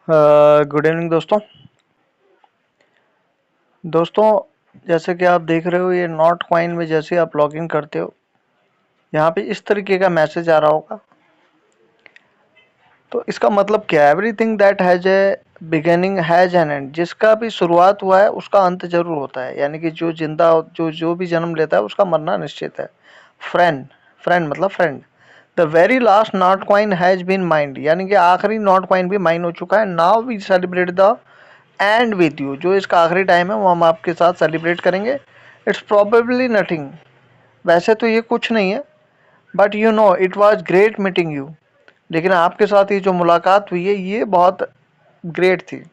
Good evening दोस्तों जैसे कि आप देख रहे हो ये नॉट कॉइन में जैसे आप लॉगिन करते हो यहाँ पे इस तरीके का मैसेज आ रहा होगा। तो इसका मतलब क्या है? Everything that has a beginning has an and. जिसका भी शुरुआत हुआ है उसका अंत जरूर होता है, यानी कि जो जिंदा जो भी जन्म लेता है उसका मरना निश्चित है। फ्रेंड, फ्रेंड मतलब friend. The very last Notcoin has been mined, यानी कि आखिरी नॉट कॉइन भी माइन हो चुका है। Now we celebrate the end with you. जो इसका आखिरी टाइम है वो हम आपके साथ सेलिब्रेट करेंगे। इट्स प्रोबेबली नथिंग, वैसे तो ये कुछ नहीं है, but you know it was great meeting you. लेकिन आपके साथ ये जो मुलाकात हुई है ये बहुत ग्रेट थी।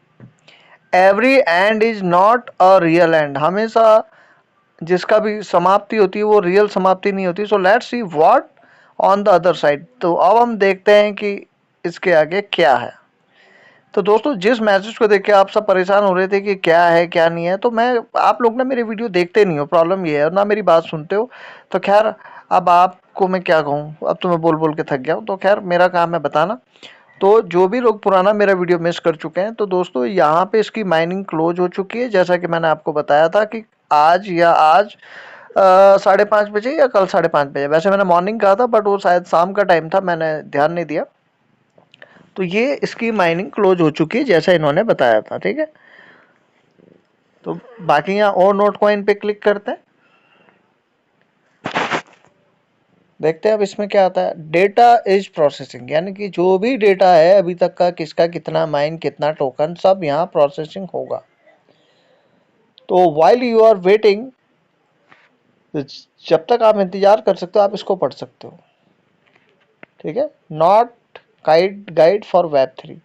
Every and is not a real and, हमेशा जिसका भी समाप्ति होती है वो रियल समाप्ति नहीं होती। So let's see what on the other side. तो अब हम देखते हैं कि इसके आगे क्या है। तो दोस्तों जिस मैसेज को देख के आप सब परेशान हो रहे थे कि क्या है क्या नहीं है, तो मैं आप लोग ना मेरे वीडियो देखते नहीं हो, प्रॉब्लम ये है, और ना मेरी बात सुनते हो। तो खैर अब आपको मैं क्या कहूँ, अब तो मैं बोल बोल के थक गया हूँ। तो खैर मेरा काम है बताना। तो जो भी लोग पुराना मेरा वीडियो मिस कर चुके हैं, तो दोस्तों यहाँ पे इसकी माइनिंग क्लोज हो चुकी है। जैसा कि मैंने आपको बताया था कि आज 5:30 बजे या कल 5:30 बजे, वैसे मैंने मॉर्निंग कहा था बट वो शायद शाम का टाइम था, मैंने ध्यान नहीं दिया। तो ये इसकी माइनिंग क्लोज हो चुकी है जैसा इन्होंने बताया था, ठीक है। तो बाकी यहाँ और नोट कॉइन पे क्लिक करते हैं, देखते हैं अब इसमें क्या आता है। डेटा इज प्रोसेसिंग, यानी कि जो भी डेटा है अभी तक का, किसका कितना माइन, कितना टोकन, सब यहाँ प्रोसेसिंग होगा। तो वाइल यू आर वेटिंग, जब तक आप इंतजार कर सकते हो आप इसको पढ़ सकते हो, ठीक है। नॉट गाइड फॉर वेब 3,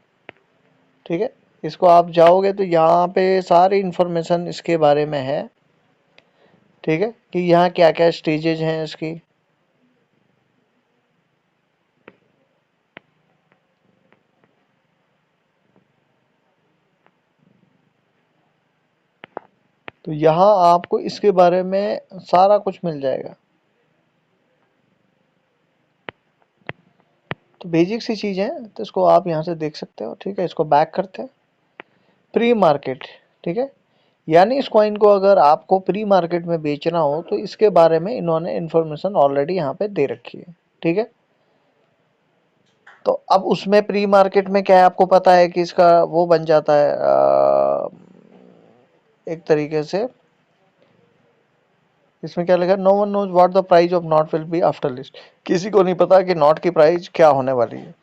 ठीक है। इसको आप जाओगे तो यहाँ पे सारी इंफॉर्मेशन इसके बारे में है, ठीक है, कि यहाँ क्या क्या स्टेजेज हैं इसकी। तो यहाँ आपको इसके बारे में सारा कुछ मिल जाएगा। तो बेसिक सी चीज़ है, तो इसको आप यहाँ से देख सकते हो, ठीक है। इसको बैक करते हैं। प्री मार्केट, ठीक है, यानी इस कॉइन को अगर आपको प्री मार्केट में बेचना हो तो इसके बारे में इन्होंने इन्फॉर्मेशन ऑलरेडी यहाँ पे दे रखी है, ठीक है। तो अब उसमें प्री मार्केट में क्या है, आपको पता है कि इसका वो बन जाता है एक तरीके से। इसमें क्या लिखा है, no one knows what the price of Not will be after list. किसी को नहीं पता कि नॉट की प्राइस क्या होने वाली है।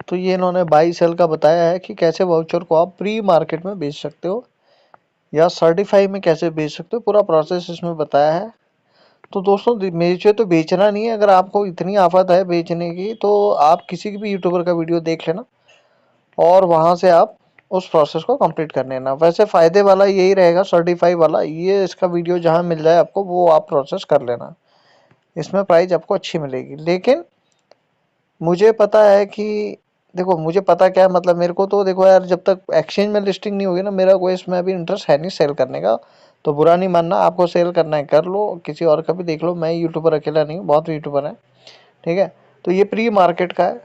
तो ये इन्होंने बाई सेल का बताया है कि कैसे वाउचर को आप प्री मार्केट में बेच सकते हो या सर्टिफाई में कैसे बेच सकते हो, पूरा प्रोसेस इसमें बताया है। तो दोस्तों मुझे तो बेचना नहीं है, अगर आपको इतनी आफत है बेचने की तो आप किसी भी यूट्यूबर का वीडियो देख लेना और वहां से आप उस प्रोसेस को कंप्लीट कर लेना। वैसे फ़ायदे वाला यही रहेगा, सर्टिफाई वाला, ये इसका वीडियो जहां मिल जाए आपको वो आप प्रोसेस कर लेना। इसमें प्राइस आपको अच्छी मिलेगी। लेकिन मुझे पता है कि, देखो मुझे पता क्या है, मतलब मेरे को तो देखो यार, जब तक एक्सचेंज में लिस्टिंग नहीं होगी ना, मेरा कोई इसमें अभी इंटरेस्ट है नहीं सेल करने का। तो बुरा नहीं मानना, आपको सेल करना है कर लो, किसी और का भी देख लो, मैं यूट्यूबर अकेला नहीं हूँ, बहुत यूट्यूबर है, ठीक है। तो ये प्री मार्केट का है।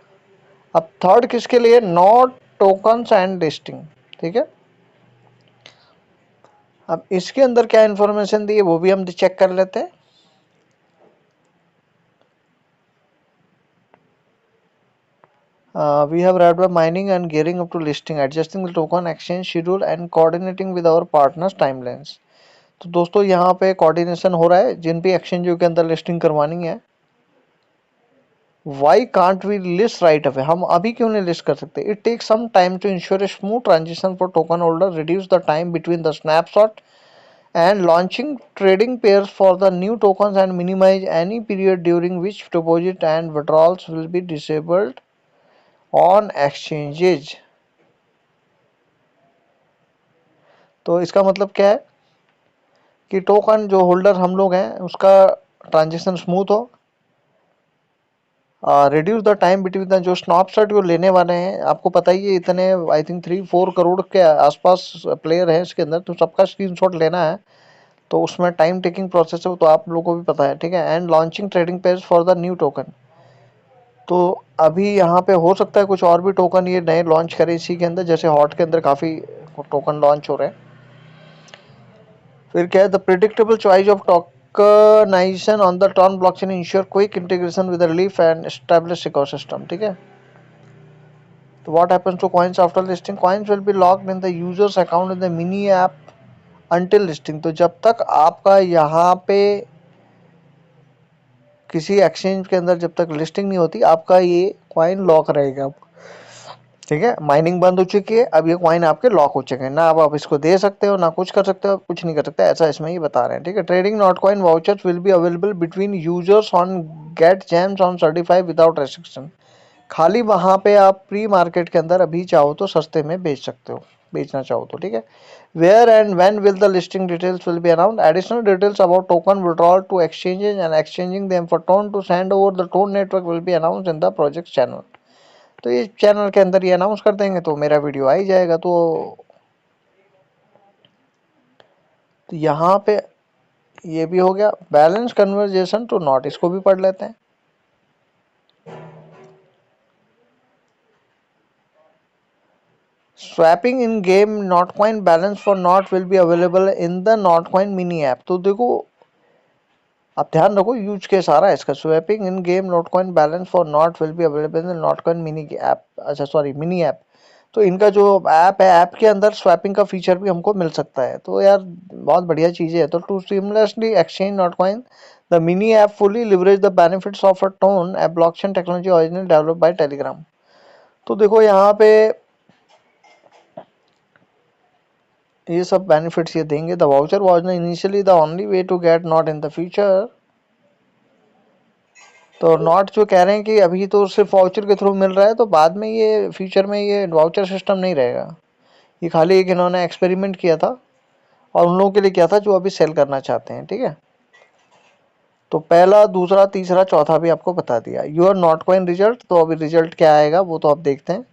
अब थर्ड किसके लिए, नॉट टोकन्स एंड लिस्टिंग, ठीक है। अब इसके अंदर क्या इन्फॉर्मेशन दी है वो भी हम चेक कर लेते हैं। We have read by mining and gearing up to listing, adjusting the token exchange schedule and coordinating with our partners timelines। तो दोस्तों यहाँ पे कोऑर्डिनेशन हो रहा है जिन भी एक्सचेंजों के अंदर लिस्टिंग करवानी है। Why can't we list right away, हम अभी क्यों नहीं लिस्ट कर सकते। It take some time to ensure a smooth transition for token holder, reduce the time between the snapshot and launching trading pairs for the new tokens and minimize any period during which deposit and withdrawals will be disabled on exchanges। तो इसका मतलब क्या है कि token जो holder हम लोग हैं उसका ट्रांजेक्शन स्मूथ हो, reduce the time between the, जो स्नैपशॉट जो लेने वाले हैं, आपको पता ही है इतने आई थिंक 3-4 करोड़ के आसपास प्लेयर हैं इसके अंदर, तो सबका स्क्रीनशॉट लेना है, तो उसमें टाइम टेकिंग प्रोसेस है, वो तो आप लोगों को भी पता है, ठीक है। And launching trading page for the new token, तो अभी यहाँ पे हो सकता है कुछ और भी टोकन ये नए लॉन्च करें इसी के अंदर, जैसे हॉट के अंदर काफ़ी टोकन लॉन्च हो रहे हैं। फिर क्या है, the predictable choice of tokenization on the TON blockchain ensure quick integration with relief and establish ecosystem, ठीक है। तो what happens to coins after listing, coins will be locked in the users account in the mini app until listing, तो जब तक आपका यहाँ पे किसी एक्सचेंज के अंदर जब तक लिस्टिंग नहीं होती, आपका ये कॉइन लॉक रहेगा, ठीक है। माइनिंग बंद हो चुकी है, अब ये कॉइन आपके लॉक हो चुके हैं, ना अब आप इसको दे सकते हो, ना कुछ कर सकते हो, कुछ नहीं कर सकते, ऐसा इसमें ये बता रहे हैं, ठीक है। Trading Notcoin vouchers will be available between users on Getgems on certify without restriction, खाली वहाँ पे आप प्री मार्केट के अंदर अभी चाहो तो सस्ते में बेच सकते हो, बेचना चाहो तो, ठीक है। Where and when will the listing details will be announced, additional details about token withdrawal to exchanges and exchanging them for TON to send over the TON network will be announced in the project channel, तो ये channel के अंदर ये announce कर देंगे तो मेरा video आ ही जाएगा। तो यहाँ पे ये भी हो गया। बैलेंस कन्वर्जेशन टू नॉट, इसको भी पढ़ लेते हैं। Swapping in game not coin balance for not will be available in the not coin mini app, तो देखो आप ध्यान रखो यूज के सारा इसका, swapping in game not coin balance for not will be available in not coin mini app, अच्छा sorry mini app, तो इनका जो ऐप है, ऐप के अंदर स्वैपिंग का फीचर भी हमको मिल सकता है, तो यार बहुत बढ़िया चीज़ें है। तो to seamlessly exchange Notcoin the mini app fully leverage the benefits of a TON app blockchain technology original developed by Telegram, तो देखो यहाँ पे ये सब बेनिफिट्स ये देंगे। The voucher was initially the only way to get Not in the future, तो Not जो कह रहे हैं कि अभी तो सिर्फ वाउचर के थ्रू मिल रहा है, तो बाद में ये फ्यूचर में ये वाउचर सिस्टम नहीं रहेगा, ये खाली एक इन्होंने एक्सपेरिमेंट किया था और उन लोगों के लिए किया था जो अभी सेल करना चाहते हैं, ठीक है। तो पहला, दूसरा, तीसरा, चौथा भी आपको बता दिया। योर नॉट कॉइन रिजल्ट, तो अभी रिजल्ट क्या आएगा वो तो आप देखते हैं।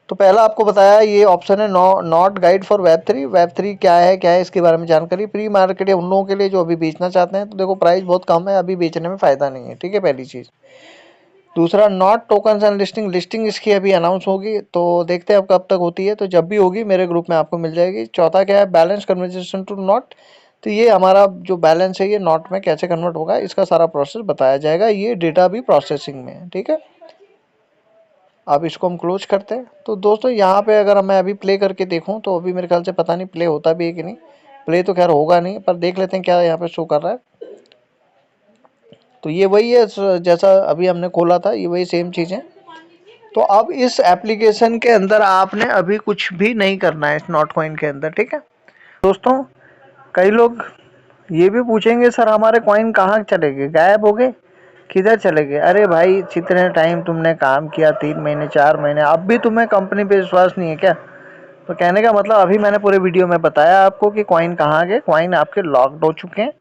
तो पहला आपको बताया ये ऑप्शन है not guide for web 3, web 3 क्या है इसके बारे में जानकारी, प्री मार्केट या उन लोगों के लिए जो अभी बेचना चाहते हैं, तो देखो प्राइस बहुत कम है, अभी बेचने में फ़ायदा नहीं है, ठीक है, पहली चीज़। दूसरा, not tokens and listing, listing इसकी अभी अनाउंस होगी, तो देखते हैं अब कब तक होती है, तो जब भी होगी मेरे ग्रुप में आपको मिल जाएगी। चौथा क्या है, बैलेंस कन्वर्जेशन टू नॉट, तो ये हमारा जो बैलेंस है ये नॉट में कैसे कन्वर्ट होगा, इसका सारा प्रोसेस बताया जाएगा, ये डेटा भी प्रोसेसिंग में है, ठीक है। अब इसको हम क्लोज करते हैं। तो दोस्तों यहाँ पे अगर मैं अभी प्ले करके देखूँ, तो अभी मेरे ख्याल से पता नहीं प्ले होता भी है कि नहीं, प्ले तो खैर होगा नहीं, पर देख लेते हैं क्या यहाँ पे शो कर रहा है। तो ये वही है जैसा अभी हमने खोला था, ये वही सेम चीज़ है। तो अब इस एप्लीकेशन के अंदर आपने अभी कुछ भी नहीं करना है इस नॉट कॉइन के अंदर, ठीक है दोस्तों। कई लोग ये भी पूछेंगे सर हमारे कॉइन कहाँ चले गए, गायब हो गए, किधर चले गए। अरे भाई जितने टाइम तुमने काम किया, 3 महीने 4 महीने, अब भी तुम्हें कंपनी पे विश्वास नहीं है क्या? तो कहने का मतलब अभी मैंने पूरे वीडियो में बताया आपको कि कॉइन कहाँ गए, कॉइन आपके लॉक्ड हो चुके हैं।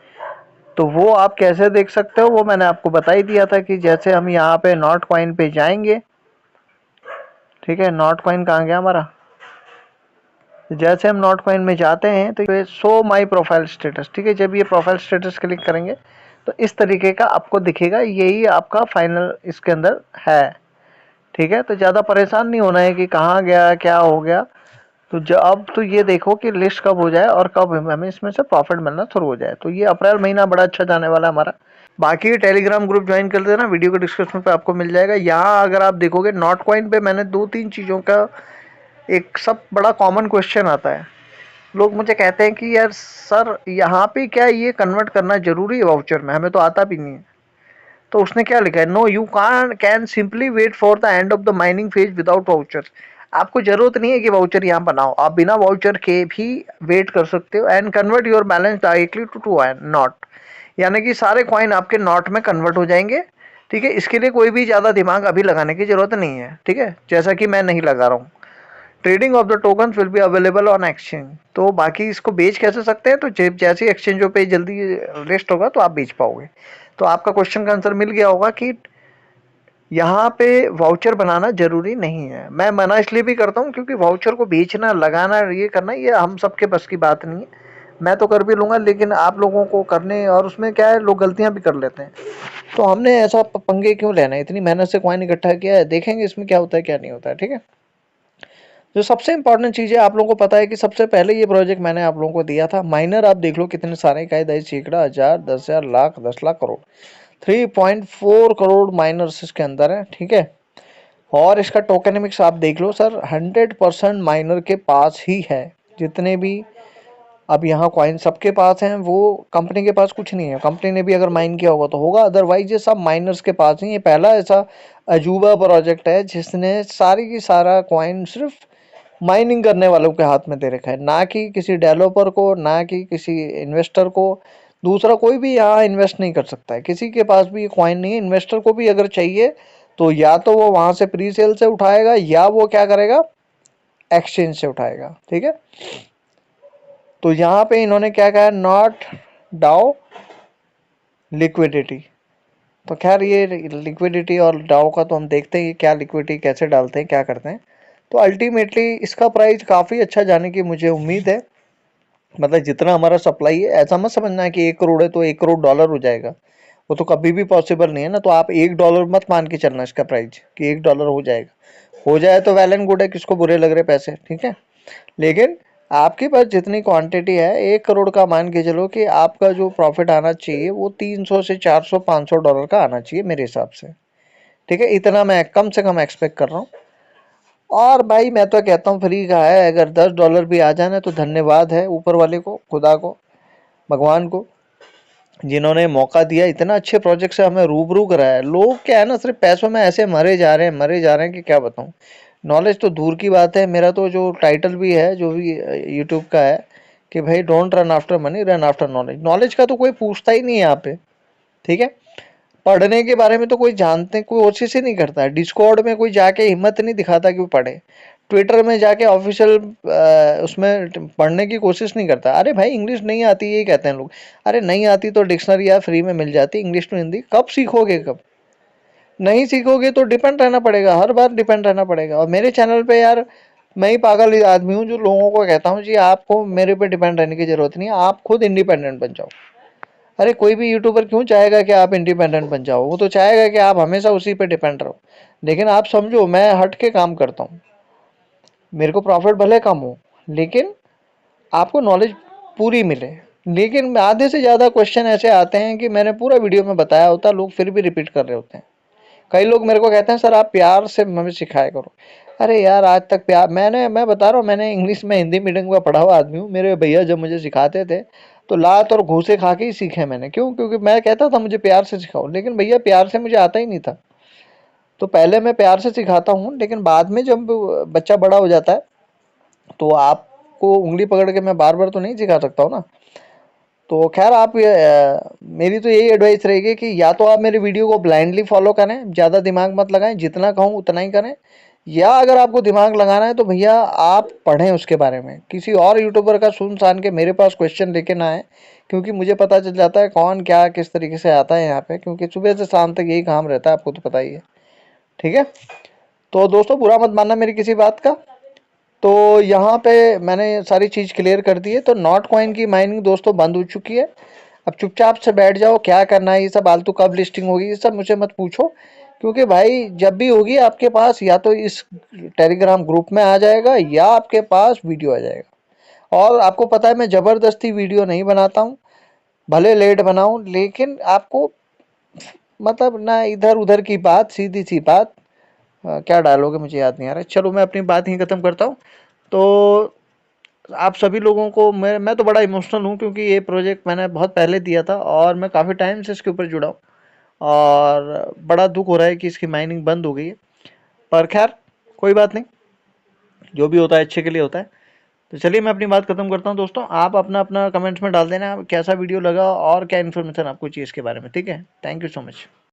तो वो आप कैसे देख सकते हो वो मैंने आपको बता ही दिया था कि जैसे हम यहाँ पे नॉट कॉइन पे जाएंगे, ठीक है, नॉट कॉइन कहाँ गया हमारा, जैसे हम नॉट कॉइन में जाते हैं तो ये शो माई प्रोफाइल स्टेटस, ठीक है, जब ये प्रोफाइल स्टेटस क्लिक करेंगे तो इस तरीके का आपको दिखेगा, यही आपका फाइनल इसके अंदर है, ठीक है। तो ज़्यादा परेशान नहीं होना है कि कहाँ गया क्या हो गया। तो अब तो ये देखो कि लिस्ट कब हो जाए और कब हमें इसमें से प्रॉफिट मिलना शुरू हो जाए। तो ये अप्रैल महीना बड़ा अच्छा जाने वाला है हमारा। बाकी टेलीग्राम ग्रुप ज्वाइन कर देना, वीडियो के डिस्क्रिप्शन पे आपको मिल जाएगा। यहाँ अगर आप देखोगे नॉट कॉइन पे मैंने 2-3 चीज़ों का एक सब बड़ा कॉमन क्वेश्चन आता है। लोग मुझे कहते हैं कि यार सर यहाँ पे क्या ये कन्वर्ट करना जरूरी है वाउचर में, हमें तो आता भी नहीं है। तो उसने क्या लिखा है, no you can simply wait for the end of the mining phase without voucher. आपको जरूरत नहीं है कि वाउचर यहाँ बनाओ, आप बिना वाउचर के भी वेट कर सकते हो and convert your balance directly to Not, यानी कि सारे कॉइन आपके नॉट में कन्वर्ट हो जाएंगे, ठीक है। इसके लिए कोई भी ज़्यादा दिमाग अभी लगाने की ज़रूरत नहीं है, ठीक है, जैसा कि मैं नहीं लगा रहा हूँ। Trading of the token will be available on exchange, तो बाकी इसको बेच कैसे सकते हैं, तो जैसे ही एक्सचेंजों पे जल्दी लिस्ट होगा तो आप बेच पाओगे। तो आपका क्वेश्चन का आंसर मिल गया होगा कि यहाँ पे वाउचर बनाना ज़रूरी नहीं है। मैं मना इसलिए भी करता हूँ क्योंकि वाउचर को बेचना, लगाना, ये करना, ये हम सबके बस की बात नहीं है। मैं तो कर भी लूँगा, लेकिन आप लोगों को करने, और उसमें क्या है, लोग गलतियाँ भी कर लेते हैं। तो हमने ऐसा पंगे क्यों लेना है, इतनी मेहनत से कॉइन इकट्ठा किया है, देखेंगे इसमें क्या होता है क्या नहीं होता है, ठीक है। जो सबसे इंपॉर्टेंट चीज़ है, आप लोगों को पता है कि सबसे पहले ये प्रोजेक्ट मैंने आप लोगों को दिया था। माइनर आप देख लो कितने सारे, इकाई, दही, सैकड़ा, हजार, 10,000, लाख, 10 लाख, करोड़, 3.4 करोड़ माइनर्स इसके अंदर है, ठीक है। और इसका टोकेनमिक्स आप देख लो सर, 100% माइनर के पास ही है। जितने भी अब यहाँ कॉइन सबके पास हैं, वो कंपनी के पास कुछ नहीं है। कंपनी ने भी अगर माइन किया होगा तो होगा, अदरवाइज ये सब माइनर्स के पास ही। ये पहला ऐसा अजूबा प्रोजेक्ट है जिसने सारी की सारा कॉइन सिर्फ माइनिंग करने वालों के हाथ में दे रखा है, ना कि किसी डेवलपर को, ना कि किसी इन्वेस्टर को। दूसरा कोई भी यहाँ इन्वेस्ट नहीं कर सकता है, किसी के पास भी ये कॉइन नहीं है। इन्वेस्टर को भी अगर चाहिए तो या तो वो वहाँ से प्री सेल से उठाएगा, या वो क्या करेगा, एक्सचेंज से उठाएगा, ठीक है। तो यहाँ पे इन्होंने क्या कहा, नॉट डाउ लिक्विडिटी। तो खैर ये लिक्विडिटी और डाउ का तो हम देखते हैं क्या लिक्विडिटी कैसे डालते हैं, क्या करते हैं। तो अल्टीमेटली इसका प्राइस काफ़ी अच्छा जाने की मुझे उम्मीद है। मतलब जितना हमारा सप्लाई है, ऐसा मत समझना है कि 1 करोड़ है तो 1 करोड़ डॉलर हो जाएगा, वो तो कभी भी पॉसिबल नहीं है ना। तो आप $1 मत मान के चलना इसका प्राइस कि $1 हो जाएगा। हो जाए तो वेल एंड गुड है, किसको बुरे लग रहे पैसे, ठीक है। लेकिन आपके पास जितनी क्वांटिटी है, 1 करोड़ का मान के चलो कि आपका जो प्रॉफिट आना चाहिए वो 300 से 400 $500 का आना चाहिए मेरे हिसाब से, ठीक है। इतना मैं कम से कम एक्सपेक्ट कर रहा हूँ। और भाई मैं तो कहता हूँ फ्री का है, अगर $10 भी आ जाना तो धन्यवाद है ऊपर वाले को, खुदा को, भगवान को, जिन्होंने मौका दिया, इतना अच्छे प्रोजेक्ट से हमें रूबरू कराया है। लोग क्या है ना, सिर्फ पैसों में ऐसे मरे जा रहे हैं, मरे जा रहे हैं कि क्या बताऊं। नॉलेज तो दूर की बात है। मेरा तो जो टाइटल भी है, जो भी यूट्यूब का है, कि भाई don't run after money, run after knowledge. Knowledge का तो कोई पूछता ही नहीं है यहाँ पे, ठीक है। पढ़ने के बारे में तो कोई जानते, कोई कोशिश ही नहीं करता है। डिस्कॉर्ड में कोई जाके हिम्मत नहीं दिखाता कि वो पढ़े। ट्विटर में जाके ऑफिशियल उसमें पढ़ने की कोशिश नहीं करता। अरे भाई इंग्लिश नहीं आती, यही कहते हैं लोग। अरे नहीं आती तो डिक्शनरी यार फ्री में मिल जाती, इंग्लिश टू हिंदी। कब सीखोगे, कब नहीं सीखोगे तो डिपेंड रहना पड़ेगा, हर बार डिपेंड रहना पड़ेगा। और मेरे चैनल पे यार मैं ही पागल आदमी हूँ जो लोगों को कहता हूँ जी आपको मेरे पे डिपेंड रहने की जरूरत नहीं है, आप खुद इंडिपेंडेंट बन जाओ। अरे कोई भी यूट्यूबर क्यों चाहेगा कि आप इंडिपेंडेंट बन जाओ, वो तो चाहेगा कि आप हमेशा उसी पे डिपेंड रहो। लेकिन आप समझो, मैं हट के काम करता हूँ, मेरे को प्रॉफिट भले कम हो, लेकिन आपको नॉलेज पूरी मिले। लेकिन आधे से ज़्यादा क्वेश्चन ऐसे आते हैं कि मैंने पूरा वीडियो में बताया होता, लोग फिर भी रिपीट कर रहे होते हैं। कई लोग मेरे को कहते हैं सर आप प्यार से हमें सिखाया करो। अरे यार आज तक प्यार, मैं बता रहा हूँ, मैंने इंग्लिश में हिंदी मीडियम का पढ़ा हुआ आदमी हूँ। मेरे भैया जब मुझे सिखाते थे तो लात और घूसे खा के ही सीखे मैंने। क्यों? क्योंकि मैं कहता था मुझे प्यार से सिखाओ, लेकिन भैया प्यार से मुझे आता ही नहीं था। तो पहले मैं प्यार से सिखाता हूँ, लेकिन बाद में जब बच्चा बड़ा हो जाता है तो आपको उंगली पकड़ के मैं बार बार तो नहीं सिखा सकता हूँ ना। तो खैर आप मेरी तो यही एडवाइस रहेगी कि या तो आप मेरी वीडियो को ब्लाइंडली फॉलो करें, ज़्यादा दिमाग मत लगाएं, जितना कहूँ उतना ही करें। या अगर आपको दिमाग लगाना है तो भैया आप पढ़ें उसके बारे में, किसी और यूट्यूबर का सुन सान के मेरे पास क्वेश्चन लेके ना आए। क्योंकि मुझे पता चल जाता है कौन क्या किस तरीके से आता है यहाँ पे, क्योंकि सुबह से शाम तक यही काम रहता है, आपको तो पता ही है, ठीक है। तो दोस्तों बुरा मत मानना मेरी किसी बात का। तो यहाँ पे मैंने सारी चीज़ क्लियर कर दी है। तो नॉट कॉइन की माइनिंग दोस्तों बंद हो चुकी है। अब चुपचाप से बैठ जाओ, क्या करना है, ये सब आलतू कब लिस्टिंग होगी ये सब मुझे मत पूछो। क्योंकि भाई जब भी होगी आपके पास या तो इस टेलीग्राम ग्रुप में आ जाएगा, या आपके पास वीडियो आ जाएगा। और आपको पता है मैं ज़बरदस्ती वीडियो नहीं बनाता हूँ, भले लेट बनाऊँ, लेकिन आपको मतलब ना इधर उधर की बात, सीधी सी बात। क्या डालोगे मुझे याद नहीं आ रहा है। चलो मैं अपनी बात यहीं ख़त्म करता हूँ। तो आप सभी लोगों को मैं तो बड़ा इमोशनल हूँ, क्योंकि ये प्रोजेक्ट मैंने बहुत पहले दिया था और मैं काफ़ी टाइम से इसके ऊपर जुड़ा हूँ। और बड़ा दुख हो रहा है कि इसकी माइनिंग बंद हो गई है। पर खैर कोई बात नहीं, जो भी होता है अच्छे के लिए होता है। तो चलिए मैं अपनी बात खत्म करता हूँ दोस्तों। आप अपना अपना कमेंट्स में डाल देना कैसा वीडियो लगा और क्या इन्फॉर्मेशन आपको चाहिए इसके बारे में, ठीक है। Thank you so much.